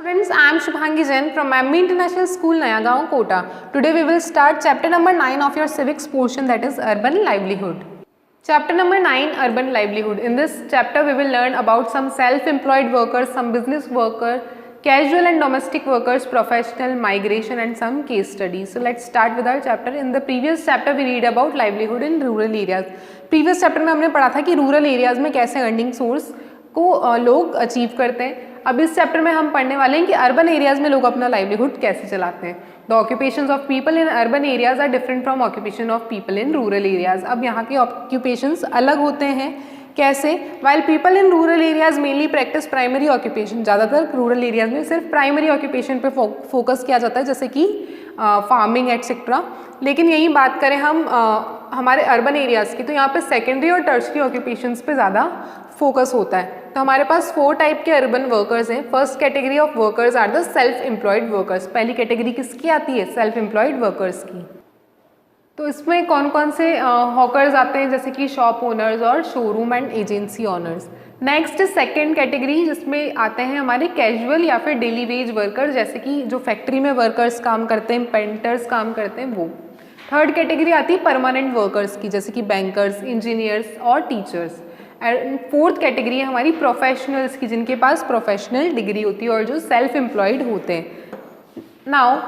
Students, I am Shubhangi Jain from MB International School, Nayagaon, Kota. Today we will start chapter number 9 of your civics portion, that is urban livelihood. Chapter number 9, urban livelihood. In this chapter we will learn about some self-employed workers, some business worker, casual and domestic workers, professional, migration and some case studies. So let's start with our chapter. In the previous chapter we read about livelihood in rural areas. Previous chapter में हमने पढ़ा था कि rural areas में कैसे earning source को लोग achieve करते हैं. अब इस चैप्टर में हम पढ़ने वाले हैं कि अर्बन एरियाज में लोग अपना लाइवलीहुड कैसे चलाते हैं. The occupations of people in urban areas are different from occupation of people in rural areas. अब यहाँ के ऑक्यूपेशंस अलग होते हैं. कैसे? While people in rural areas mainly practice primary occupation, ज़्यादातर रूरल एरियाज में सिर्फ प्राइमरी ऑक्यूपेशन पे फोकस किया जाता है, जैसे कि फार्मिंग एटसेट्रा. लेकिन यही बात करें हम हमारे अर्बन एरियाज़ की, तो यहाँ पे सेकेंडरी और टर्शरी ऑक्यूपेशंस पे ज़्यादा फोकस होता है. तो हमारे पास 4 टाइप के अर्बन वर्कर्स हैं. First category of workers are the self employed workers. पहली कैटेगरी किसकी आती है? सेल्फ एम्प्लॉयड वर्कर्स की. तो इसमें कौन कौन से हॉकर्स आते हैं, जैसे कि शॉप ओनर्स और showroom and agency owners. Next second category, जिसमें आते हैं हमारे कैजुअल या फिर डेली वेज वर्कर्स, जैसे कि जो फैक्ट्री में वर्कर्स काम करते हैं, पेंटर्स काम करते हैं, वो. थर्ड कैटेगरी आती है परमानेंट वर्कर्स की, जैसे कि बैंकर्स, इंजीनियर्स और टीचर्स. एंड फोर्थ कैटेगरी है हमारी प्रोफेशनल्स की, जिनके पास प्रोफेशनल डिग्री होती है और जो सेल्फ एम्प्लॉयड होते हैं. Now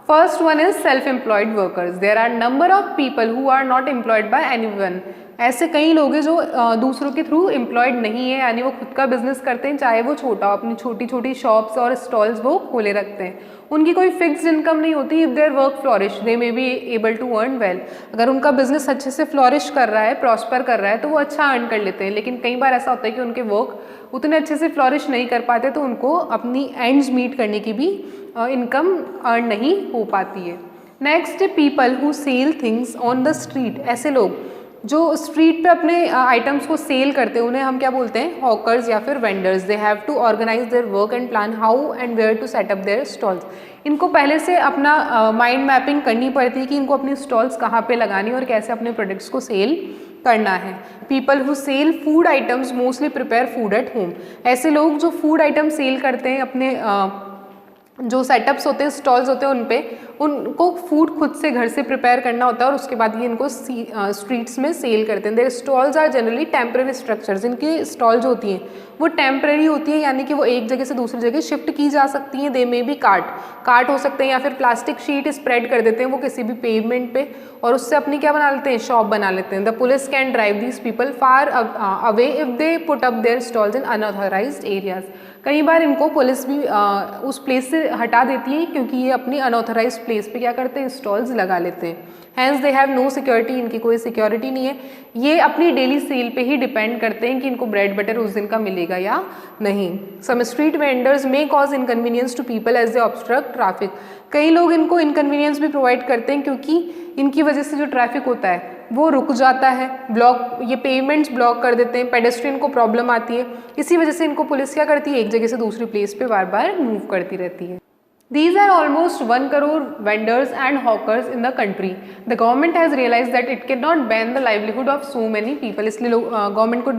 first one is self employed workers. There are number of people who are not employed by anyone. ऐसे कई लोग हैं जो दूसरों के थ्रू एम्प्लॉयड नहीं है, यानी वो खुद का बिजनेस करते हैं, चाहे वो छोटा हो, अपनी छोटी छोटी शॉप्स और स्टॉल्स वो खोले रखते हैं. उनकी कोई फिक्स्ड इनकम नहीं होती. If their work flourish they may be able to earn well. अगर उनका बिजनेस अच्छे से फ्लॉरिश कर रहा है, प्रॉस्पर कर रहा है, तो वो अच्छा अर्न कर लेते हैं. लेकिन कई बार ऐसा होता है कि उनके वर्क उतने अच्छे से फ्लॉरिश नहीं कर पाते, तो उनको अपनी एंड्स मीट करने की भी इनकम अर्न नहीं हो पाती है. Next, people who sell things on the street. ऐसे लोग जो स्ट्रीट पे अपने आइटम्स को सेल करते हैं, उन्हें हम क्या बोलते हैं? हॉकर्स या फिर vendors. They have to organise their work and plan how and where to set up their stalls. इनको पहले से अपना माइंड मैपिंग करनी पड़ती है कि इनको अपनी स्टॉल्स कहाँ पे लगानी और कैसे अपने प्रोडक्ट्स को सेल करना है. People who sell food items mostly prepare food at home. ऐसे लोग जो फूड आइटम सेल करते हैं, अपने जो सेटअप्स होते हैं, स्टॉल्स होते हैं, उन पे उनको फूड खुद से घर से प्रिपेयर करना होता है और उसके बाद ये इनको स्ट्रीट्स में सेल करते हैं. Their stalls are generally temporary structures. इनकी स्टॉल जो होती हैं वो टेम्परेरी होती है, यानी कि वो एक जगह से दूसरी जगह शिफ्ट की जा सकती हैं. दे मे बी कार्ट हो सकते हैं, या फिर प्लास्टिक शीट स्प्रेड कर देते हैं वो किसी भी पेवमेंट पे, और उससे अपनी क्या बना लेते हैं? शॉप बना लेते हैं. The police can drive these people far away if they put up their stalls in unauthorised areas. कई बार इनको पुलिस भी उस प्लेस से हटा देती है, क्योंकि ये अपनी अनऑथराइज्ड प्लेस पे क्या करते हैं? स्टॉल्स लगा लेते हैं. Hence they have no security. इनकी कोई सिक्योरिटी नहीं है. ये अपनी डेली सेल पे ही डिपेंड करते हैं कि इनको ब्रेड बटर उस दिन का मिलेगा या नहीं. Some street vendors may cause inconvenience to people as they obstruct traffic. कई लोग इनको इनकन्वीनियंस भी प्रोवाइड करते हैं, क्योंकि इनकी वजह से जो ट्रैफिक होता है वो रुक जाता है, ब्लॉक, ये पेमेंट्स ब्लॉक कर देते हैं, पेडेस्ट्रियन को प्रॉब्लम आती है. इसी वजह से इनको पुलिस क्या करती है? एक जगह से दूसरी प्लेस पे बार बार मूव करती रहती है. These are almost 1 crore vendors and hawkers in the country. The government has realized that it cannot ban the livelihood of so many people. इसलिए गवर्नमेंट को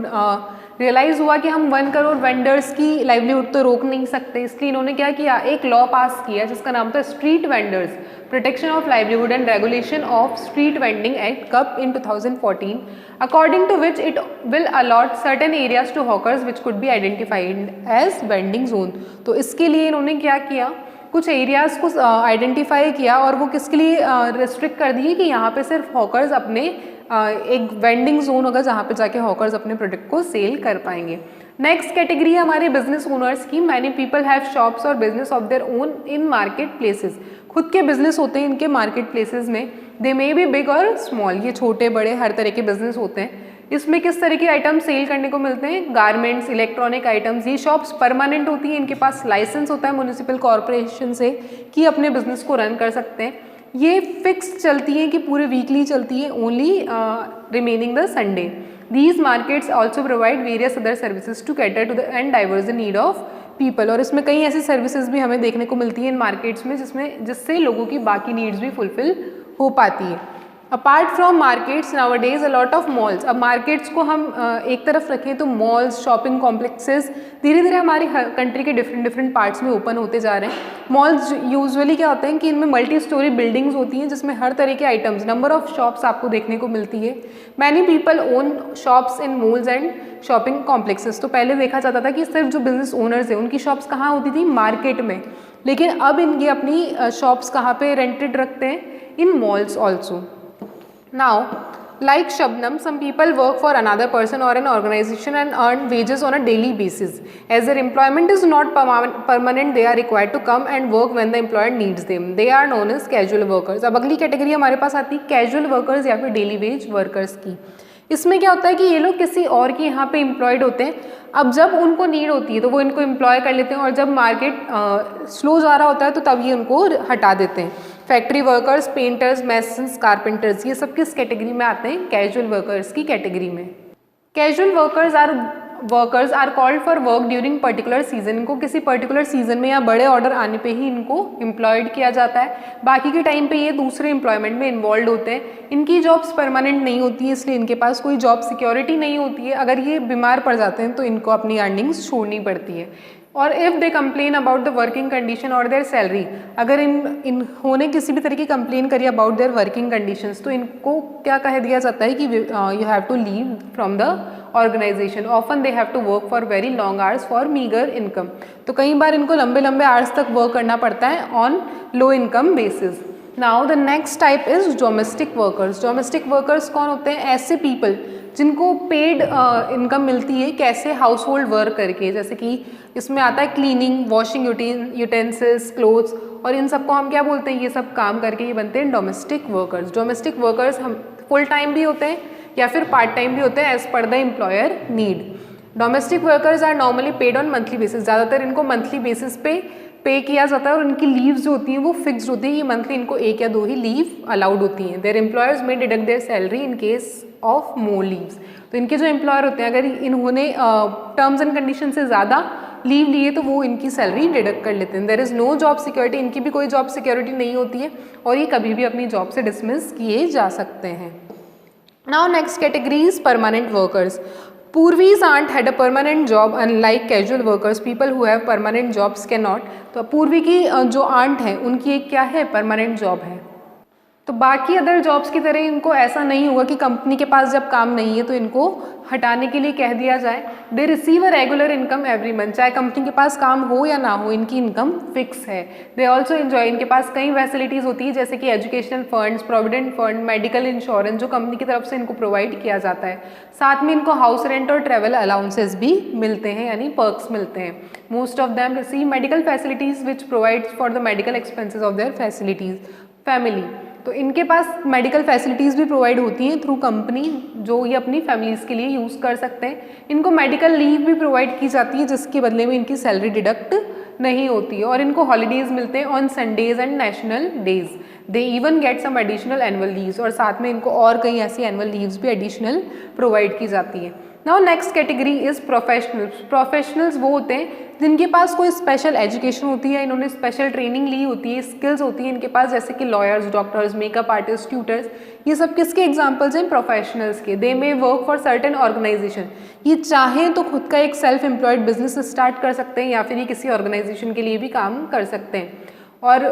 रियलाइज़ हुआ कि हम 1 करोड़ वेंडर्स की लाइवलीहुड तो रोक नहीं सकते. इसलिए इन्होंने क्या किया? एक लॉ पास किया जिसका नाम था street vendors protection of livelihood and regulation of street vending act कप in 2014, according to which it will allot certain areas to hawkers which could be identified as vending zone. तो इसके लिए इन्होंने क्या किया? कुछ एरियाज़ को आइडेंटिफाई किया और वो किसके लिए रिस्ट्रिक्ट कर दिए कि यहाँ पे सिर्फ हॉकर्स अपने एक वेंडिंग जोन होगा जहाँ पे जाके हॉकर्स अपने प्रोडक्ट को सेल कर पाएंगे. नेक्स्ट कैटेगरी है हमारे बिजनेस ओनर्स की. मैनी पीपल हैव शॉप्स और business of their own in market places. खुद के बिजनेस होते हैं इनके मार्केट प्लेसेस में. दे मे बी बिग और स्मॉल. ये छोटे बड़े हर तरह के बिजनेस होते हैं. इसमें किस तरह के आइटम सेल करने को मिलते हैं? Garments, electronic items. ये शॉप्स परमानेंट होती हैं, इनके पास लाइसेंस होता है म्यूनिसिपल कॉरपोरेशन से कि अपने बिजनेस को रन कर सकते हैं. ये फिक्स चलती हैं कि पूरे वीकली चलती है, only remaining the Sunday. These markets also provide various other services to cater to the and diverse the need of people. और इसमें कई ऐसी सर्विसेज भी हमें देखने को मिलती हैं इन मार्केट्स में जिससे लोगों की बाकी नीड्स भी फुलफिल हो पाती है. Apart from markets nowadays a lot of malls, अब मार्केट्स को हम एक तरफ रखें तो मॉल्स, शॉपिंग कॉम्प्लेक्सेस धीरे धीरे हमारी कंट्री के डिफरेंट पार्ट्स में ओपन होते जा रहे हैं। मॉल्स यूजुअली क्या होते हैं कि इनमें मल्टी स्टोरी बिल्डिंग्स होती हैं जिसमें हर तरह के आइटम्स, नंबर ऑफ शॉप्स आपको देखने को मिलती है। Many people own shops in malls and shopping complexes. तो पहले देखा जाता था कि सिर्फ जो बिजनेस ओनर्स हैं उनकी शॉप्स कहाँ होती थी, मार्केट में, लेकिन अब इनकी अपनी शॉप्स कहाँ पे रेंटेड रखते हैं, in malls also. Now, like Shabnam, some people work for another person or an organization and earn wages on a daily basis. As their employment is not permanent, they are required to come and work when the employer needs them. They are known as casual workers. अब अगली category हमारे पास आती है casual workers या फिर daily veg workers की। इसमें क्या होता है कि ये लोग किसी और के यहाँ पे एम्प्लॉयड होते हैं। अब जब उनको नीड होती है तो वो इनको एम्प्लॉय कर लेते हैं और जब मार्केट स्लो जा रहा होता है तो तब ये उनको हटा देते हैं। Factory workers, painters, masons, carpenters, ये सब किस कैटेगरी में आते हैं, कैजुअल वर्कर्स की कैटेगरी में। Casual workers are called for work during particular season. इनको किसी पर्टिकुलर सीजन में या बड़े ऑर्डर आने पे ही इनको एम्प्लॉयड किया जाता है, बाकी के टाइम पे ये दूसरे एम्प्लॉयमेंट में इन्वॉल्व होते हैं। इनकी जॉब्स परमानेंट नहीं होती है, इसलिए इनके पास कोई जॉब सिक्योरिटी नहीं होती है। अगर ये बीमार पड़ जाते हैं तो इनको अपनी अर्निंग्स छोड़नी पड़ती है। और if they complain about the working condition और देयर सैलरी, अगर इन्होंने किसी भी तरह की कंप्लेन करी अबाउट देयर वर्किंग कंडीशंस तो इनको क्या कह दिया जाता है कि you have to leave from the organisation. Often they have to work for very long hours for meagre income. तो कई बार इनको लंबे लंबे आवर्स तक वर्क करना पड़ता है on low income basis. Now the next type is domestic workers. Domestic workers कौन होते हैं, ऐसे पीपल जिनको पेड इनकम मिलती है, कैसे, हाउस होल्ड वर्क करके, जैसे कि इसमें आता है क्लीनिंग, वॉशिंग यूटेंसिल्स, क्लोथ्स, और इन सबको हम क्या बोलते हैं, ये सब काम करके ये बनते हैं डोमेस्टिक वर्कर्स। डोमेस्टिक वर्कर्स हम फुल टाइम भी होते हैं या फिर पार्ट टाइम भी होते हैं as per the employer need. Domestic workers are normally paid on monthly basis. ज़्यादातर इनको मंथली बेसिस पे किया जाता है और उनकी लीव्स जो होती हैं वो फिक्स्ड होती है। ये मंथली इनको 1 या 2 ही लीव अलाउड होती हैं। देयर एम्प्लॉयर्स में deduct there salary in case of more leaves. तो इनके जो एम्प्लॉयर होते हैं अगर इन्होंने टर्म्स एंड कंडीशन से ज़्यादा लीव लिए तो वो इनकी सैलरी डिडक्ट कर लेते हैं। There is no job security, इनकी भी कोई जॉब सिक्योरिटी नहीं होती है और ये कभी भी अपनी जॉब से डिसमिस किए जा सकते हैं। Now next category is permanent workers. Purvis aunt had a permanent job unlike casual workers. People who have permanent jobs cannot. तो पूर्वी की जो आंट है उनकी एक क्या है, परमानेंट जॉब है। तो बाकी अदर जॉब्स की तरह इनको ऐसा नहीं होगा कि कंपनी के पास जब काम नहीं है तो इनको हटाने के लिए कह दिया जाए। They receive a regular income every month. चाहे कंपनी के पास काम हो या ना हो, इनकी इनकम फिक्स है। दे ऑल्सो एंजॉय, इनके पास कई फैसिलिटीज़ होती है जैसे कि educational funds, provident fund, medical insurance जो कंपनी की तरफ से इनको प्रोवाइड किया जाता है। साथ में इनको हाउस रेंट और ट्रेवल अलाउंसेस भी मिलते हैं, यानी पर्क्स मिलते हैं। Most of them receive medical facilities which provides for the medical expenses of their facilities family. तो इनके पास मेडिकल फैसिलिटीज़ भी प्रोवाइड होती हैं थ्रू कंपनी, जो ये अपनी फैमिलीज़ के लिए यूज़ कर सकते हैं। इनको मेडिकल लीव भी प्रोवाइड की जाती है जिसके बदले में इनकी सैलरी डिडक्ट नहीं होती है। और इनको हॉलीडेज़ मिलते हैं on Sundays and national days. They even get some additional annual leaves, और साथ में इनको और कई ऐसी एनुअल लीव्स भी एडिशनल प्रोवाइड की जाती है। Now next category is professionals. Professionals वो होते हैं जिनके पास कोई स्पेशल एजुकेशन होती है, इन्होंने स्पेशल ट्रेनिंग ली होती है, स्किल्स होती है इनके पास, जैसे कि lawyers, doctors, makeup artist, tutors. ये सब किसके एग्जांपल्स हैं, प्रोफेशनल्स के। दे मे वर्क फॉर सर्टेन ऑर्गेनाइजेशन। ये चाहें तो खुद का एक सेल्फ एम्प्लॉयड बिजनेस स्टार्ट कर सकते हैं या फिर ये किसी ऑर्गेनाइजेशन के लिए भी काम कर सकते हैं। और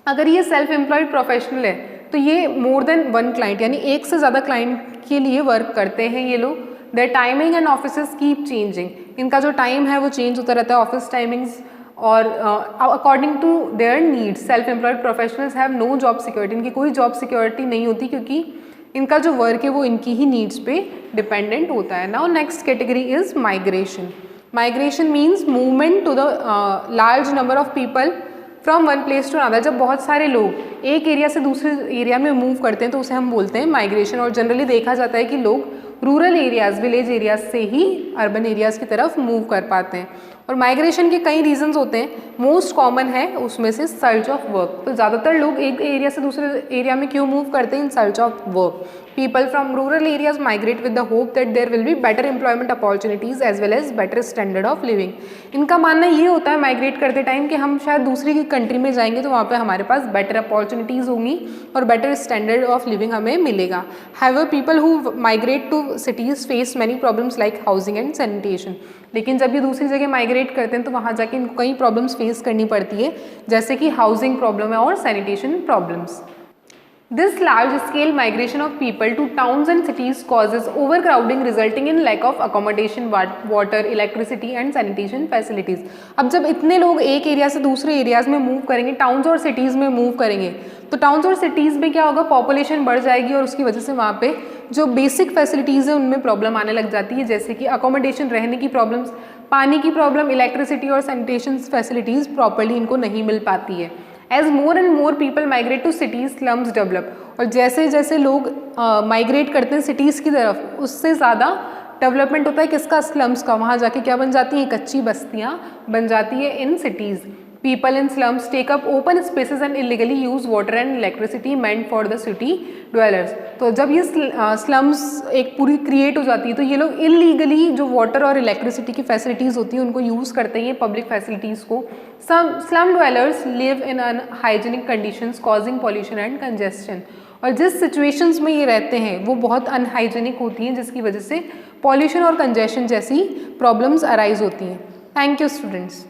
अगर ये सेल्फ एम्प्लॉयड प्रोफेशनल है तो ये मोर देन 1 क्लाइंट, यानी एक से ज़्यादा क्लाइंट के लिए वर्क करते हैं ये लोग। Their timing and offices keep changing. इनका जो टाइम है वो चेंज होता रहता है, ऑफिस टाइमिंग्स, और according to their needs. Self employed professionals have no job security. इनकी कोई जॉब सिक्योरिटी नहीं होती क्योंकि इनका जो वर्क है वो इनकी ही नीड्स पे डिपेंडेंट होता है। Now next category is migration. Migration means movement to the large number of people from one place to another. जब बहुत सारे लोग एक एरिया से दूसरे एरिया में मूव करते हैं तो उसे हम बोलते हैं माइग्रेशन। और जनरली देखा जाता है कि लोग रूरल एरियाज़, विलेज एरियाज से ही अर्बन एरियाज़ की तरफ मूव कर पाते हैं। और माइग्रेशन के कई रीजंस होते हैं, मोस्ट कॉमन है उसमें से सर्च ऑफ वर्क। तो ज़्यादातर लोग एक एरिया से दूसरे एरिया में क्यों मूव करते हैं? In search of work. People from rural areas migrate with the hope that there will be better employment opportunities as well as better standard of living. इनका मानना ये होता है माइग्रेट करते टाइम कि हम शायद दूसरी की कंट्री में जाएंगे तो वहाँ पे हमारे पास बेटर अपॉर्चुनिटीज़ होंगी और बेटर स्टैंडर्ड ऑफ लिविंग हमें मिलेगा। However people who migrate to cities face many problems like housing and sanitation. लेकिन जब ये दूसरी जगह माइग्रेट करते हैं तो वहाँ जाके इनको कई प्रॉब्लम्स फेस करनी पड़ती है, जैसे कि हाउसिंग प्रॉब्लम है और sanitation problems. This large-scale migration of people to towns and cities causes overcrowding, resulting in lack of accommodation, water, electricity and sanitation facilities. अब जब इतने लोग एक एरिया से दूसरे एरियाज में मूव करेंगे, टाउन्स और सिटीज़ में मूव करेंगे, तो टाउन्स और सिटीज़ में क्या होगा? पॉपुलेशन बढ़ जाएगी और उसकी वजह से वहाँ पे जो बेसिक फैसिलिटीज़ है उनमें प्रॉब्लम आने लग जाती है, जैसे कि अकोमोडेशन, रहने की प्रॉब्लम्स, पानी की प्रॉब्लम, इलेक्ट्रिसिटी और सैनिटेशन फैसिलिटीज़ प्रॉपरली इनको नहीं मिल पाती है। As more and more people migrate to cities, slums develop. और जैसे जैसे लोग माइग्रेट करते हैं सिटीज़ की तरफ, उससे ज़्यादा डेवलपमेंट होता है किसका? स्लम्स का। वहाँ जाके क्या बन जाती हैं? कच्ची बस्तियाँ बन जाती है in cities. People in slums take up open spaces and illegally use water and electricity meant for the city dwellers. तो जब ये स्लम्स एक पूरी क्रिएट हो जाती है तो ये लोग इलीगली जो वाटर और इलेक्ट्रिसिटी की फैसिलिटीज़ होती हैं उनको यूज़ करते हैं, पब्लिक फैसिलिटीज़ को। Slum dwellers live in unhygienic conditions causing pollution and congestion. और जिस सिचुएशंस में ये रहते हैं वो बहुत अनहाइजीनिक होती हैं, जिसकी वजह से पॉल्यूशन और कंजेशन जैसी प्रॉब्लम्स अराइज होती हैं। Thank you students.